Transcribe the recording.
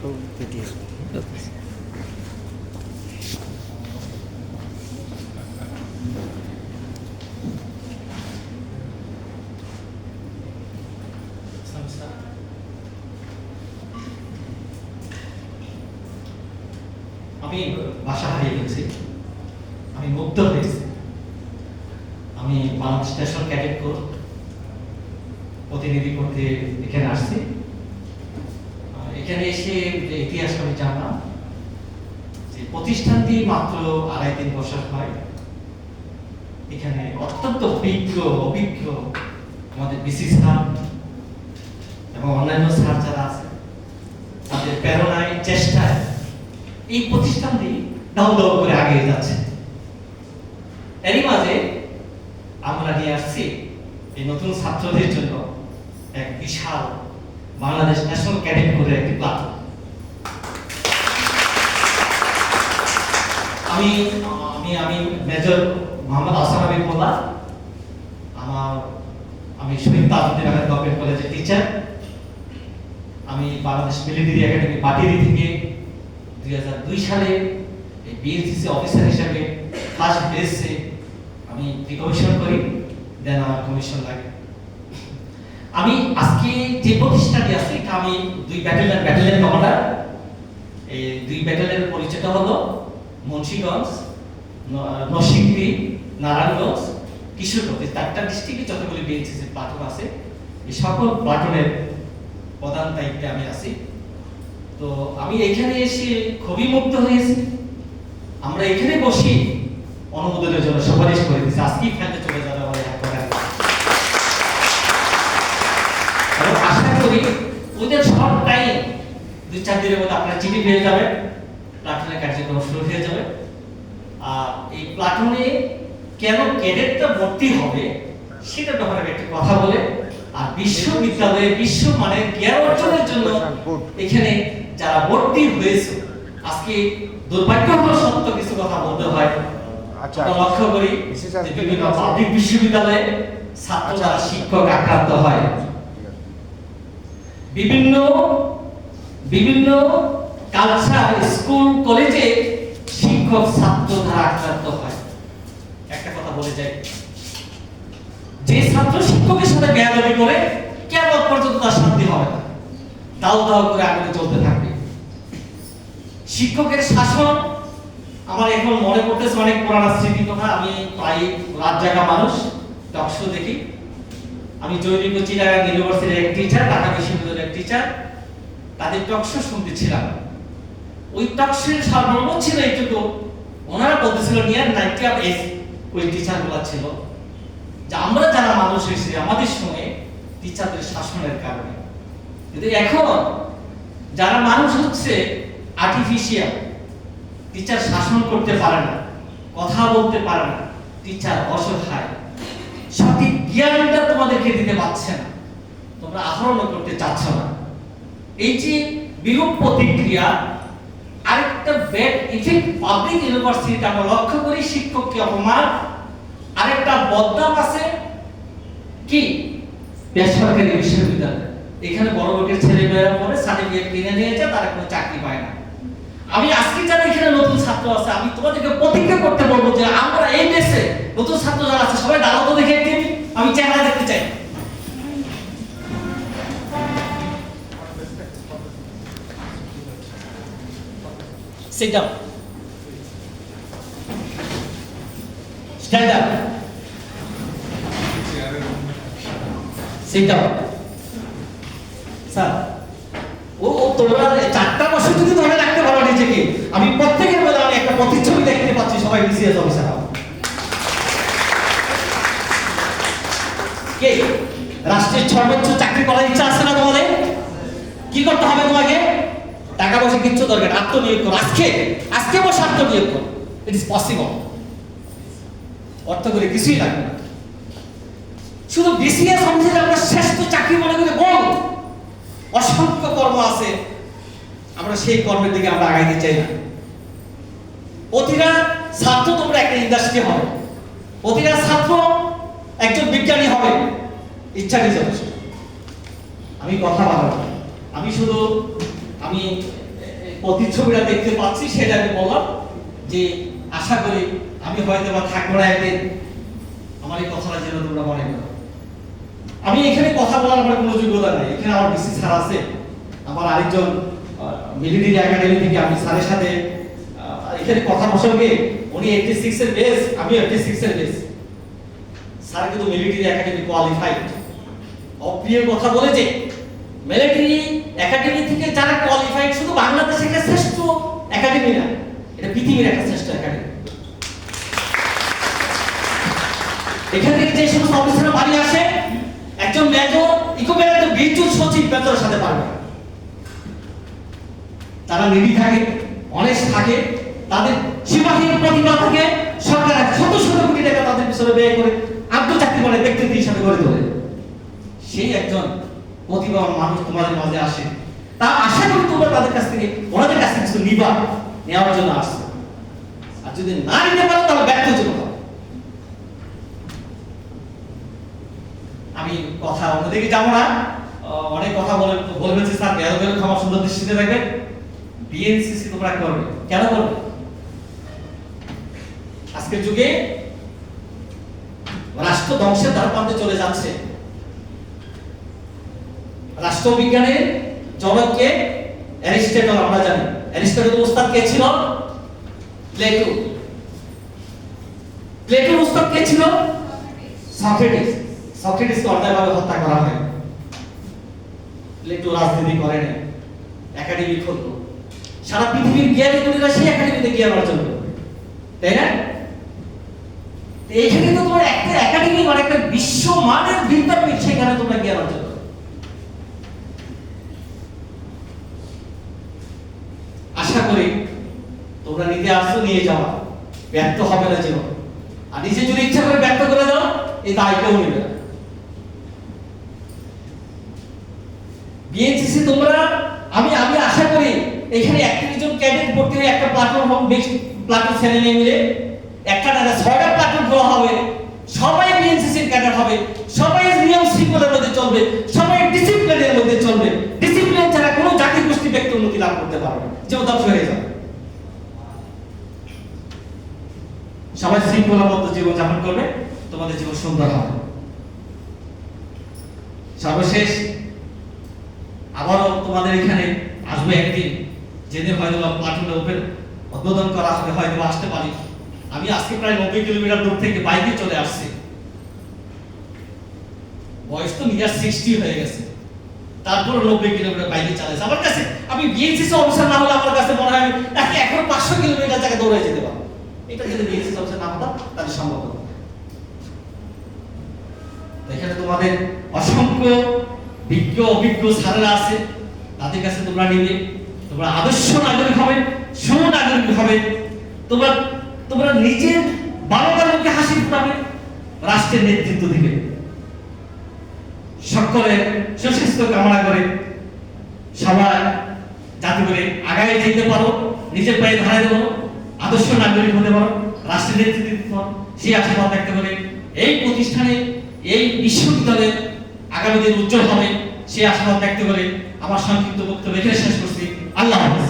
Photo video আমি ভাষা হারিয়ে গেছি, আমি মুগ্ধ হয়েছি। আমি বাংলাদেশ ন্যাশনাল ক্যাডেট কোর প্রতিনিধি করতে এখানে আসছি। এখানে এসে যে ইতিহাস আমি জানলাম যে প্রতিষ্ঠানটি মাত্র 2.5-3 বছর হয়। এখানে অত্যন্ত অভিজ্ঞ আমাদের বিসি স্যার এবং অন্যান্য স্যার যারা আছে তাদের প্রেরণায় চেষ্টায় এই প্রতিষ্ঠানটি দাও দাও করে এগিয়ে যাচ্ছে। এরই মাঝে আমরা নিয়ে আসছি এই নতুন ছাত্রদের জন্য এক বিশাল বাংলাদেশ ন্যাশনাল ক্যাডেট কোরের একটি প্ল্যাটফর্ম। আমি আমি আমি মেজর মোহাম্মদ আসান আবির মোল্লা। আমি শহীদ তাজউদ্দিন আহমেদ গভর্নমেন্ট কলেজের টিচার। আমি বাংলাদেশ মিলিটারি একাডেমি বাটিরি থেকে 2002 সালে বিএনসিসি অফিসার হিসেবে ফার্স্ট বেসে আমি রিকমিশন করি, দেন আমার কমিশন লাগে। আমি আজকে যে প্রতিষ্ঠানটি আছে এটা আমি 2 ব্যাটালিয়ন কমান্ডার। এই 2 ব্যাটালিয়নের পরিচয়টা হলো মুন্সিগঞ্জ, নরসিংদী, নারায়ণগঞ্জ, কিশোরগঞ্জ। এই 4টা ডিস্ট্রিক্টে যতগুলি বিএনসিসি প্লাটুন আছে এই সকল প্লাটুনের প্রধান দায়িত্বে আমি আছি। তো আমি এখানে এসে খুবই মুগ্ধ হয়েছি। আমরা এখানে বসি অনুমোদনের জন্য সুপারিশ করে দিচ্ছি, আজকেই ফেলতে চলে যাবে আমাদের আশা করি ওদের শর্ট টাইম 2-4 দিনের মধ্যে আপনারা চিঠি পেয়ে যাবেন, প্লাটুনের কার্যক্রম শুরু হয়ে যাবে। আর এই প্লাটুনে কেন ক্যাডেটটা ভর্তি হবে সেটা ব্যাপারে একটু কথা বলে, আর বিশ্ববিদ্যালয়ে বিশ্বমানের জ্ঞান অর্জনের জন্য এখানে যারা ভর্তি হয়েছে, আজকে দুর্ভাগ্যবশত সত্য কিছু কথা বলতে হয়। লক্ষ্য করি যে বিভিন্ন পাবলিক বিশ্ববিদ্যালয়ে ছাত্র যারা শিক্ষক আক্রান্ত হয়, বিভিন্ন কালচার স্কুল কলেজে শিক্ষক ছাত্র দ্বারা আক্রান্ত হয়। একটা কথা বলে যাই, যে ছাত্র শিক্ষকের সাথে বেয়াদবি করে কেমন পর্যন্ত তার শান্তি হবে না, দাও দাও করে আগুনে চলতে থাকবে। শিক্ষকের শাসন আমার এখন মনে পড়তেছে অনেক পুরানো স্মৃতির কথা। আমি প্রায় রাত জাগা মানুষ, টকশো দেখি। আমি জৈনিক চিটাগাং ইউনিভার্সিটির এক টিচার, ঢাকা বিশ্ববিদ্যালয়ের এক টিচার, তাদের টকশো শুনতেছিলাম। ওই টকশোর সর্বমোট ছিল এইটুকু, ওনারা বলতেছিল নিয়ার 90 ওই টিচারগুলো ছিল যে আমরা যারা মানুষ হয়েছি আমাদের সঙ্গে টিচারদের শাসনের কারণে। কিন্তু এখন যারা মানুষ হচ্ছে আর্টিফিশিয়াল, টিচার শাসন করতে পারে না, কথা বলতে পারে না, টিচার অসহায়, সঠিক জ্ঞানটা তোমাদেরকে দিতে পারছে না, তোমরা আহরণ করতে চাচ্ছ না। এই যে বিরূপ প্রতিক্রিয়া, আরেকটা ব্যাড ইফেক্ট পাবলিক ইউনিভার্সিটিতে আমরা লক্ষ্য করি, শিক্ষককে অপমান। আরেকটা বদনাম আছে কি বেসরকারি বিশ্ববিদ্যালয়, এখানে বড় লোকের ছেলেমেয়েরা পড়ে সার্টিফিকেট কিনে নিয়ে যায়, তারা কোনো চাকরি পায় না। আমি আজকে যারা এখানে নতুন ছাত্র আছে, আমি তোমাদেরকে প্রতিজ্ঞা করতে বলবো যে আমরা এই দেশে নতুন ছাত্র যারা আছে সবাই দাঁড়াতে দেখে একটি আমি চেহারা দেখতে চাই। Sit down. Stand up. Sit down. Sir, তোমরা 4টা বছর যদি ধরে রাখতে পারো নিজেকে, আমি প্রত্যেকের বেলা আমি একটা প্রতিচ্ছবি দেখতে পাচ্ছি, সবাই বিসিএস অফিসার হবে। কে রাষ্ট্রের সর্বোচ্চ চাকরি করার ইচ্ছা আছে না তোমাদের? কি করতে হবে তোমাকে? টাকা পয়সা কিচ্ছু দরকার, আত্মনিয়োগ করো। আজকে বসে আত্মনিয়োগ করো, ইট ইজ পসিবল। অর্থ করে কিছুই লাগবে না, শুধু বিসিএস অফিসার আমরা শ্রেষ্ঠ চাকরি মনে করে বল। অসংখ্য কর্ম আছে, আমরা সেই কর্মের দিকে আমরা আগাইতে চাই না। প্রতিটা ছাত্র তোমরা একটা ইন্ডাস্ট্রি হবে, প্রতিটা ছাত্র একজন বিজ্ঞানী হবে, ইচ্ছাটি যথেষ্ট। আমি কথা বলবো, আমি শুধু প্রতিচ্ছবিটা দেখতে পাচ্ছি সেটা আমি বললাম যে আশা করি আমি হয়তো বা থাকবো না একদিন, আমার এই কথাটা যেন তোমরা মনে করো। আমি এখানে কথা বলার আমার কোনো যোগ্যতা নাই, এখানে আমার বিসি স্যার আছে, আমার আরেকজন মিলিটারি একাডেমি থেকে আমি স্যারের সাথে এখানে কথা বসাবে, উনি 86 এর বেস, আমি 86 এর বেস। স্যার কিন্তু মিলিটারি একাডেমি কোয়ালিফাইড। অপ্রিয় কথা বলেছে, মিলিটারি একাডেমি থেকে যারা কোয়ালিফাইড শুধু বাংলাদেশের একটা শ্রেষ্ঠ একাডেমি না, এটা পৃথিবীর একটা শ্রেষ্ঠ একাডেমি। এখান থেকে যে সমস্ত অফিসাররা বাড়ি আসে, একজন মেজর ইকোমের তো বিদ্যুৎ সচিব মেজরের সাথে পারবে। তারা নিডি থাকে, অনেস্ট থাকে, তাদের সীমাহীন প্রতিভা থাকে, সরকার শত শত কোটি টাকা তাদের পিছনে ব্যয় করে আন্তর্জাতিক মানে ব্যক্তিত্ব হিসাবে গড়ে তোলে। সেই একজন প্রতিভাবান মানুষ তোমাদের মাঝে আসে, তা আশা করি তোমরা তাদের কাছ থেকে, ওনাদের কাছ থেকে কিছু নিবা, নেওয়ার জন্য আসছে। আর যদি না নিতে পারো তাহলে ব্যর্থ জন্য। আমি কথা অন্যদিকে যাবো না, অনেক কথা বলবেন স্যার, বেয়াদবের ক্ষমা সুন্দর দৃষ্টিতে দেখবেন। বিএনসিসি তোমরা করবে, কেন করবে? আজকের যুগে রাষ্ট্র ধ্বংসের দ্বারপ্রান্তে চলে যাচ্ছে। রাষ্ট্রবিজ্ঞানের জনককে অ্যারিস্টটল, আমরা জানি অ্যারিস্টটলের উস্তাদ কে ছিল? প্লেটো। প্লেটোর উস্তাদ কে ছিল? সক্রেটিস। সক্রেটিসকে অন্যায়ভাবে হত্যা করা হয়। প্লেটো রাজনীতি করে না, একাডেমি খুললো, সারা পৃথিবীর জ্ঞানী গুণীরা সেই একাডেমিতে জ্ঞান অর্জন করবে, তাই না? এইখানে তো তোমার একটা একাডেমি মানে একটা বিশ্বমানের বিদ্যাপীঠ, সেখানে তোমরা জ্ঞান অর্জন করো। আশা করি তোমরা নিতে আসছো, নিয়ে যাওয়া, ব্যর্থ হবে না জীবন। আর নিজে যদি ইচ্ছা করে ব্যর্থ করে দাও, এই দায় কেউ নেবে না। বিএনসিসি তোমরা, আমি আশা করি এখানে 31 জন ক্যাডেট ভর্তি হয়ে একটা প্ল্যাটফর্ম হবে, নেক্সট প্ল্যাটফর্ম ছেড়ে নিয়ে মিলে একটা না 6টা প্ল্যাটফর্ম খোলা হবে, সবাই বিএনসিসির ক্যাডার হবে, সবাই নিয়ম শৃঙ্খলার মধ্যে চলবে, সবাই ডিসিপ্লিনের মধ্যে চলবে। ডিসিপ্লিন ছাড়া কোনো জাতি গোষ্ঠী ব্যক্তি উন্নতি লাভ করতে পারবে না, যে ধ্বংস হয়ে যাবে। সবাই শৃঙ্খলাবদ্ধ জীবন যাপন করবে, তোমাদের জীবন সুন্দর হবে। সর্বশেষ আবারও তোমাদের এখানে আসবে একদিন, যেদিন হয়তো প্ল্যাটফর্মে ওপেন উদ্বোধন করা হবে, হয়তো আসতে পারি। আমি আজকে প্রায় 90 কিলোমিটার দূর থেকে বাইকে চলে আসছি। বয়স তো নিয়ার 60 হয়ে গেছে, তারপর 90 কিলোমিটার বাইকে চালাইছি। আমার কাছে, আমি বিএনসিসি অফিসার না হলে আমার কাছে মনে হয় নাকি এখন 500 কিলোমিটার জায়গা দৌড়ে যেতে পারবো। এটা যদি বিএনসিসি অফিসার না হতাম তাহলে সম্ভব হতো। এখানে তোমাদের অসংখ্য বিজ্ঞ অভিজ্ঞ স্যারেরা আছে, তাদের কাছে তোমরা নিবে, তোমরা আদর্শ নাগরিক হবে, সুনাগরিক হবে। তোমরা নিজের বাবার মুখে হাসি ফুটাবে, রাষ্ট্রের নেতৃত্ব দিবে। সকলের সুস্বাস্থ্য কামনা করে সবাই যাতে করে আগামী যেতে পারো, নিজের পায়ে দাঁড়াতে পারো, আদর্শ নাগরিক হতে পারো, রাষ্ট্রের নেতৃত্ব দিতে পারো, সেই আশীর্বাদ ব্যক্ত করে এই প্রতিষ্ঠানে, এই বিশ্ববিদ্যালয়ে আগামী দিন উজ্জ্বল হবে, সেই আশীর্বাদ ব্যক্ত করে আমার সংক্ষিপ্ত বক্তব্য এখানে শেষ করছি। আল্লাহ হাফেজ।